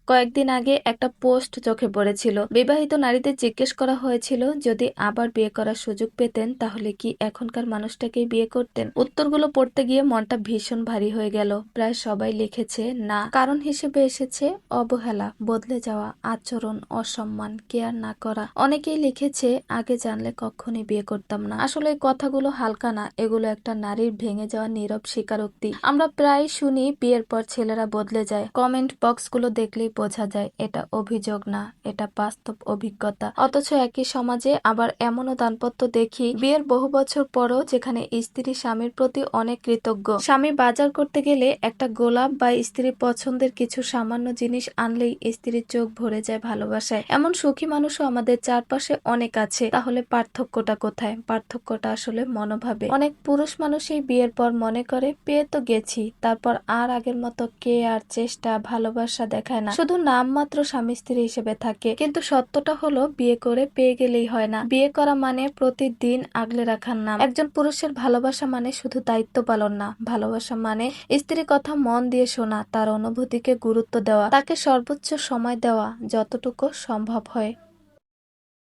কয়েকদিন আগে একটা পোস্ট চোখে পড়েছিল। বিবাহিত নারীদের জিজ্ঞেস করা হয়েছিল যদি আবার বিয়ে করার সুযোগ পেতেন তাহলে কি এখনকার মানুষটাকেই বিয়ে করতেন। উত্তরগুলো পড়তে গিয়ে মনটা ভীষণ ভারী হয়ে গেল। প্রায় সবাই লিখেছে না। কারণ হিসেবে এসেছে অবহেলা, বদলে যাওয়া আচরণ, অসম্মান, কেয়ার না করা। অনেকেই লিখেছে আগে জানলে কখনই বিয়ে করতাম না। আসলে এই কথাগুলো হালকা না, এগুলো একটা নারীর ভেঙে যাওয়া নীরব স্বীকারোক্তি। আমরা প্রায় শুনি বিয়ের পর ছেলেরা বদলে যায়। কমেন্ট বক্সগুলো দেখলেই বোঝা যায় এটা অভিযোগ না, এটা বাস্তব অভিজ্ঞতা। অথচ একই সমাজে আবার এমনও দাম্পত্য দেখি বিয়ের বহু বছর পরও যেখানে স্ত্রী স্বামীর প্রতি অনেক কৃতজ্ঞ। স্বামী বাজার করতে গেলে একটা গোলাপ বা স্ত্রীর পছন্দের কিছু সামান্য জিনিস আনলেই স্ত্রীর চোখ ভরে যায় ভালোবাসায়। এমন সুখী মানুষও আমাদের চারপাশে অনেক আছে। তাহলে পার্থক্যটা কোথায়? পার্থক্যটা আসলে মনোভাবে। অনেক পুরুষ মানুষই বিয়ের পর মনে করে পেয়ে তো গেছি, তারপর আর আগের মতো কেয়ার, চেষ্টা, ভালোবাসা দেখায় না, শুধু নামমাত্র স্বামী স্ত্রী হিসেবে থাকে। কিন্তু সত্যটা হলো বিয়ে করে পেয়ে গেলেই হয় না। বিয়ে করা মানে প্রতিদিন আগলে রাখার নাম। একজন পুরুষের ভালোবাসা মানে শুধু দায়িত্ব পালন না, ভালোবাসা মানে স্ত্রীর কথা মন দিয়ে শোনা, তার অনুভূতিকে গুরুত্ব দেওয়া, তাকে সর্বোচ্চ সময় দেওয়া যতটুকু সম্ভব হয়।